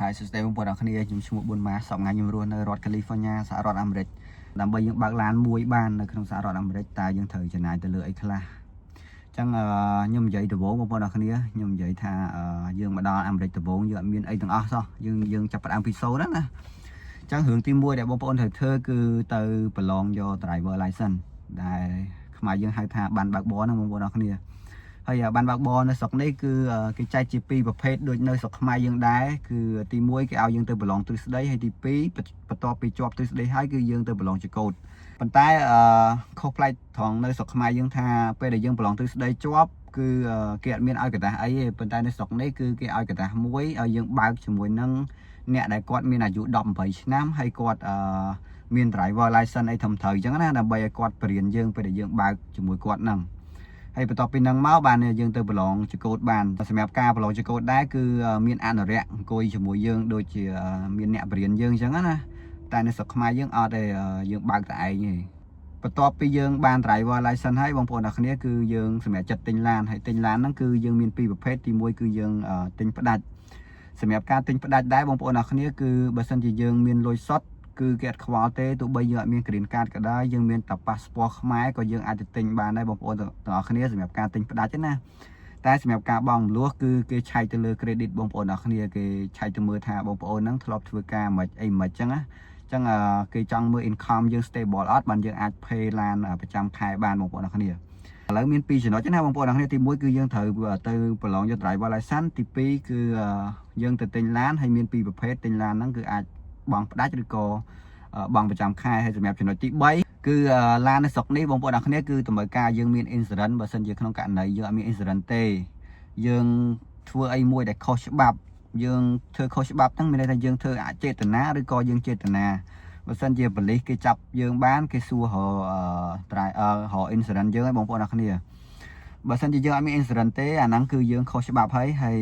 ហើយសួស្តីបងប្អូនអរគ្នាខ្ញុំឈ្មោះប៊ុនម៉ាសប្តាហ៍ខ្ញុំរស់នៅរដ្ឋ California សហរដ្ឋអាមេរិកដើម្បីយើងបើកឡានមួយបាននៅក្នុងសហរដ្ឋអាមេរិកតើយើងត្រូវចំណាយទៅលើអីខ្លះអញ្ចឹងខ្ញុំនិយាយដំបូងបងប្អូនអរគ្នាខ្ញុំនិយាយថាយើងមកដល់អាមេរិកដំបូងយើងអត់មានអីទាំងអស់សោះយើងចាប់ផ្ដើមពី0ណាអញ្ចឹងរឿងទី1ដែលបងប្អូនត្រូវធ្វើគឺទៅប្រឡងយក driver license ដែលខ្មែរយើងហៅថាបានបើកបរហ្នឹងបងប្អូនអរគ្នាហើយបានបើកបរនៅស្រុកនេះគឺគេចែកជា2ប្រភេទដូចនៅស្រុកខ្មែរយើងដែរគឺទី1គេឲ្យយើងទៅប្រឡងទ្រឹស្ដីហើយទី2បន្ទាប់ពីជាប់ទ្រឹស្ដីហើយគឺយើងទៅប្រឡងជាកូដប៉ុន្តែខុសប្លែកត្រង់នៅស្រុកខ្មែរយើងថាពេលដែលយើងប្រឡងទ្រឹស្ដីជាប់គឺគេអត់មានឲ្យកតាសអីទេប៉ុន្តែនៅស្រុកនេះគឺគេឲ្យកតាសមួយឲ្យយើងបើកជាមួយនឹងអ្នកដែលគាត់មានអាយុ18ឆ្នាំហើយគាត់មាន driver license អីត្រឹមត្រូវអញ្ចឹងណាដើម្បីឲ្យគាត់បរៀនយើងពេលដែលយើងបើកជាមួយគាត់ហ្នឹងហើយបន្ទាប់ពីហ្នឹងមកបានយើងទៅប្រឡងចកូតបានសម្រាប់ការប្រឡងចកូតដែរគឺមានអនុរិយអង្គុយជាមួយយើងដូចជាមានអ្នកបរៀនយើងអញ្ចឹងណាតែនៅស្រុកខ្មែរយើងអត់ទេយើងបើកតែឯងទេបន្ទាប់ពីយើងបាន driver license ហើយបងប្អូនអរគ្នាគឺយើងសម្រាប់ចិត្តទិញឡានហើយទិញឡានហ្នឹងគឺយើងមាន2ប្រភេទទី1គឺយើងទិញផ្ដាច់សម្រាប់ការទិញផ្ដាច់ដែរបងប្អូនអរគ្នាគឺបើសិនជាយើងមានលុយសុទ្ធគឺគេអត់ខ្វល់ទេទោះបីយើងអត់មាន green card ក៏ដោយយើងមានតែ passport ខ្មែរក៏យើងអាចទៅទិញបានដែរបងប្អូនទាំងអស់គ្នាសម្រាប់ការទិញផ្ដាច់ទេណាតែសម្រាប់ការបង់រំលោះគឺគេឆែកទៅលើ credit បងប្អូនទាំងអស់គ្នាគេឆែកទៅមើលថាបងប្អូនហ្នឹងធ្លាប់ធ្វើការមិនអីមិនអញ្ចឹងណាអញ្ចឹងគេចង់មើល income យើង stable អត់បានយើងអាច pay ឡានប្រចាំខែបានបងប្អូនទាំងអស់គ្នាឥឡូវមាន2ចំណុចណាបងប្អូនទាំងអស់គ្នាទី1គឺយើងត្រូវទៅប្រឡងយក driver license ទី2គឺយើងទៅទិញឡានហើយមាន2ប្រភេទទិញឡានហ្នឹងគឺអាចបង់ផ្ដាច់ឬក៏បង់ប្រចាំខែហើយសម្រាប់ចំណុចទី3គឺឡាននៅស្រុកនេះបងប្អូនអរគ្នាគឺតម្រូវការយើងមាន insurance បើសិនជាក្នុងករណីយើងអត់មាន insurance ទេយើងធ្វើអីមួយដែលខុសច្បាប់យើងធ្វើខុសច្បាប់ហ្នឹងមានន័យថាយើងធ្វើអចេតនាឬក៏យើងចេតនាបើសិនជាប៉ូលីសគេចាប់យើងបានគេសួររក insurance យើងហើយបងប្អូនអរគ្នាបើសិនជាយើងអត់មាន insurance ទេអាហ្នឹងគឺយើងខុសច្បាប់ហើយ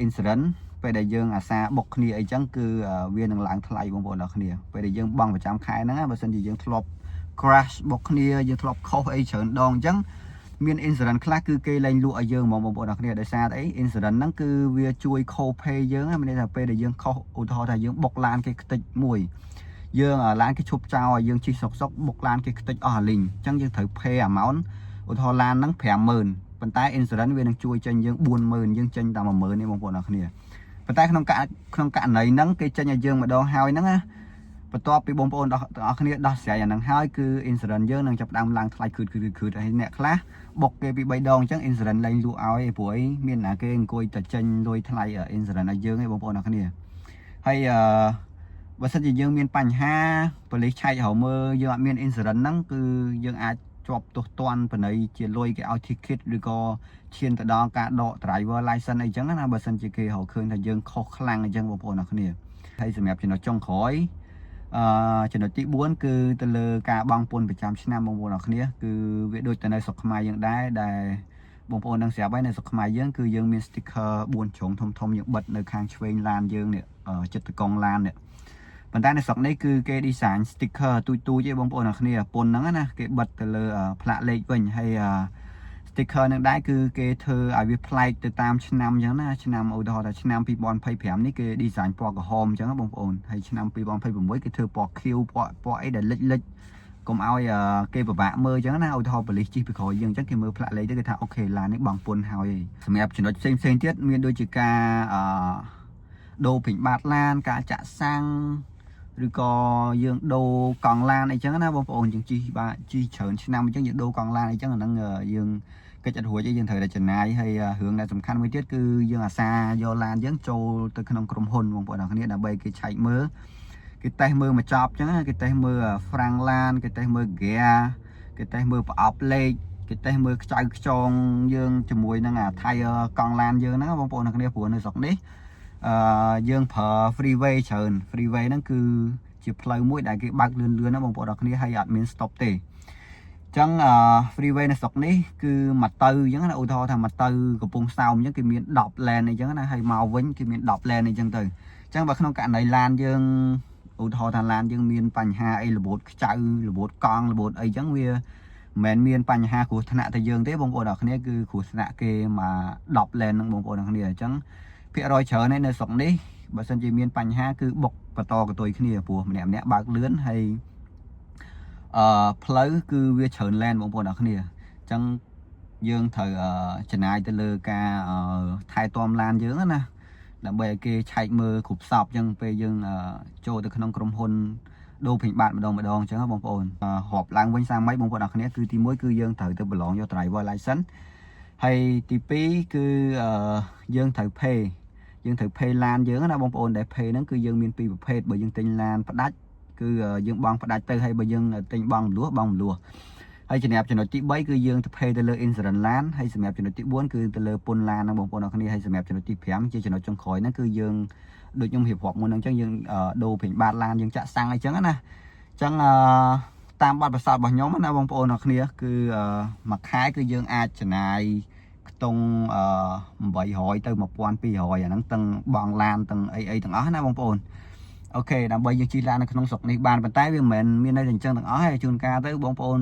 insuranceពេលដែលយើងអាសាបុកគ្នាអីចឹងគឺវានឹងឡើងថ្លៃបងប្អូនអរគ្នាពេលដែលយើងបង់ប្រចាំខែហ្នឹងបើសិនជាយើងធ្លាប់ crash បុកគ្នាយើងធ្លាប់ខុសអីច្រើនដងអញ្ចឹងមាន insurance ខ្លះគឺគេលែងលក់ឲ្យយើងហ្មងបងប្អូនអរគ្នាដោយសារអី insurance ហ្នឹងគឺវាជួយ co-pay យើងមានន័យថាពេលដែលយើងខុសឧទាហរណ៍ថាយើងបុកឡានគេខ្ទេចមួយយើងឡានគេឈប់ចោលឲ្យយើងជិះសុកបុកឡានគេខ្ទេចអស់អាលីងអញ្ចឹងយើងត្រូវ pay amount ឧទាហរណ៍ឡានហ្នឹង 50000 ប៉ុន្តែ insurance វានឹងជួយចេញយើង 40000 យើងចេញតែ 10000 ទេបងប្អូនអរគ្នាប៉ុន្តែក្នុងករណីហ្នឹងគេចេញឲ្យយើងម្ដងហើយហ្នឹងណាបន្ទាប់ពីបងប្អូនទាំងអស់គ្នាដោះស្រាយអាហ្នឹងហើយគឺ insurance យើងនឹងចាប់ផ្ដើមឡើងថ្លៃគឺហើយអ្នកខ្លះបុកគេពី3ដងអញ្ចឹង insurance លែងលក់ឲ្យព្រោះអីមានណាគេអង្គុយតែចេញលុយថ្លៃ insurance ឲ្យយើងឯងបងប្អូនទាំងអស់គ្នាហើយបើសិនជាយើងមានបញ្ហាប៉ូលីសឆែករកមើលយើងអត់មាន insurance ហ្នឹងគឺយើងអាចជាប់ទោសទណ្ឌបណ្ណៃជាលុយគេឲ្យ ticket ឬក៏ឈានទៅដល់ការដក driver license អីចឹងណាបើសិនជាគេរកឃើញថាយើងខុសខ្លាំងអញ្ចឹងបងប្អូនអរគ្នាហើយសម្រាប់ចំណុចចុងក្រោយចំណុចទី4គឺទៅលើការបង់ពន្ធប្រចាំឆ្នាំបងប្អូនអរគ្នាគឺវាដូចទៅនៅស្រុកខ្មែរយើងដែរដែលបងប្អូននឹងស្រាប់ហើយនៅស្រុកខ្មែរយើងគឺយើងមាន sticker 4ជ្រុងធំយើងបិទនៅខាងឆ្វេងឡានយើងនេះចិត្តកងឡាននេះប៉ុន្តែនៅស្រុកនេះគឺគេ design sticker ទូចទេបងប្អូនអរគ្នាពន្ធហ្នឹងណាគេបិទទៅលើផ្លាកលេខវិញហើយsticker នឹងដែរគឺគេធ្វើឲ្យវាប្លែកទៅតាមឆ្នាំអញ្ចឹងណាឆ្នាំឧទាហរណ៍ថាឆ្នាំ2025នេះគេ design ពណ៌ក្រហមអញ្ចឹងបងប្អូនហើយឆ្នាំ2026គេធ្វើពណ៌ខៀវពណ៌អីដែលលិចកុំឲ្យគេពិបាកមើលអញ្ចឹងណាឧទាហរណ៍ប៉ូលីសជិះពីក្រោយយើងអញ្ចឹងគេមើលផ្លាកលេខទៅគេថាអូខេឡាននេះបង់ពន្ធហើយសម្រាប់ចំណុចផ្សេងទៀតមានដូចជាការដូរព្រីងបាតឡានការចាក់សាំងឬក៏យើងដូរកង់ឡានអីចឹងណាបងប្អូនយើងជិះច្រើនឆ្នាំអញ្ចឹងយើងដូរកង់ឡានអីចឹងអាហ្នឹងយើងកិច្ចអត់រួចទេយើងត្រូវតែចំណាយហើយរឿងដែលសំខាន់មួយទៀតគឺយើងអាសាយកឡានយើងចូលទៅក្នុងក្រុមហ៊ុនបងប្អូនអរគ្នាដើម្បីគេឆែកមើលគេតេស្តមើលមកចប់អញ្ចឹងគេតេស្តមើលហ្វ្រាំងឡានគេតេស្តមើល gear គេតេស្តមើលប្រអប់លេខគេតេស្តមើលខ្ចៅខ្ចងយើងជាមួយនឹងអា tire កង់ឡានយើងហ្នឹងបងប្អូនអរគ្នាព្រោះនៅស្រុកនេះយើងប្រើ freeway ច្រើន freeway ហ្នឹងគឺជាផ្លូវមួយដែលគេបើកលឿនណាបងប្អូនអរគ្នាហើយអត់មាន stop ទេអញ្ចឹងfreeway នៅស្រុកនេះគឺមកទៅអញ្ចឹងណាឧទាហរណ៍ថាមកទៅកំពង់សោមអញ្ចឹងគេមាន10 lane អញ្ចឹងណាហើយមកវិញគេមាន10 lane អញ្ចឹងទៅអញ្ចឹងបើក្នុងករណីឡានយើងឧទាហរណ៍ថាឡានយើងមានបញ្ហាអីរបូតខ្ចៅរបូតកង់របូតអីអញ្ចឹងវាមិនមែនមានបញ្ហាគ្រោះថ្នាក់ទៅយើងទេបងប្អូនអរគ្នាគឺគ្រោះថ្នាក់គេមក10 lane ហ្នឹងបងប្អូនអរគ្នាអញ្ចឹងភាគរយច្រើននៅស្រុកនេះ បើសិនជាមានបញ្ហាគឺបុកបន្តកតុយគ្នាព្រោះម្នាក់បើកលឿនហើយផ្លូវគឺវាច្រើនឡែនបងប្អូនអរគ្នាអញ្ចឹងយើងត្រូវចំណាយទៅលើការថែទាំឡានយើងណាដើម្បីឲ្យគេឆែកមើលគ្រប់សពអញ្ចឹងពេលយើងចូលទៅក្នុងក្រុមហ៊ុនដូរពេញបាតម្ដងអញ្ចឹងបងប្អូនរាប់ឡើងវិញសាម៉េចបងប្អូនអរគ្នាគឺទី1គឺយើងត្រូវទៅប្រឡងយក driver license ហើយទី2គឺយើងត្រូវ pay ឡានយើងណាបងប្អូនដែល pay ហ្នឹងគឺយើងមានពីរប្រភេទបើយើងទិញឡានផ្ដាច់គឺយើងបង់ផ្ដាច់ទៅហើយបើយើងទិញបង់លួសហើយចំណែកចំណុចទី3គឺយើងទៅ pay ទៅលើ insurance ឡានហើយសម្រាប់ចំណុចទី4គឺទៅលើពន្ធឡានហ្នឹងបងប្អូនអរគ្នាហើយសម្រាប់ចំណុចទី5ជាចំណុចចុងក្រោយហ្នឹងគឺយើងដូចខ្ញុំរៀបរាប់មុនហ្នឹងអញ្ចឹងយើងដូរពេញបាតឡានយើងចាក់សាំងអីចឹងណាអញ្ចឹងតាមបទពិសោធន៍របស់ខ្ញុំណាបងប្អូនអរគ្នាគឺមួយខែគឺយើងអាចចំណាយខ្ទង់800ទៅ1200អាហ្នឹងទាំងបងឡានទាំងអីទាំងអស់ណាបងប្អូនអូខេដើម្បីយើងជិះឡាននៅក្នុងស្រុកនេះបានប៉ុន្តែវាមិនមែនមានន័យតែអញ្ចឹងទាំងអស់ទេជួនកាលទៅបងប្អូន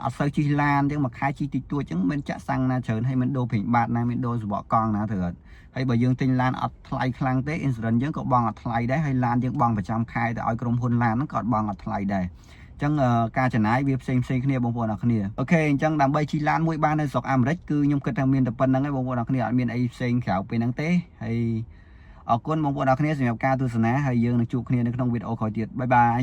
អត់សូវជិះឡានអញ្ចឹងមួយខែជិះតិចតួចអញ្ចឹងមិនចាក់សាំងណាច្រើនហើយមិនដូរពេញបាតណាមានដូរសបកកង់ណាទៅអត់ហើយបើយើងទិញឡានអត់ថ្លៃខ្លាំងទេ insurance យើងក៏បង់អត់ថ្លៃដែរហើយឡានយើងបង់ប្រចាំខែទៅឲ្យក្រុមហ៊ុនឡានហ្នឹងក៏អត់បង់អត់ថ្លៃដែរអញ្ចឹងការចំណាយវាផ្សេងគ្នាបងប្អូនអរគ្នាអូខេអញ្ចឹងដើម្បីជិះឡានមួយបាននៅស្រុកអាមេរិកគឺខ្ញុំគិតថាមានតែប៉ុណ្្នឹងឯងបងប្អូនអរគ្នាអត់មានអីផ្សេងក្រៅពីហ្នឹងទេហើយអរគុណបងប្អូនអរគ្នាសម្រាប់ការទស្សនាហើយយើងនឹងជួបគ្នានៅក្នុងវីដេអូក្រោយទៀតបាយបាយ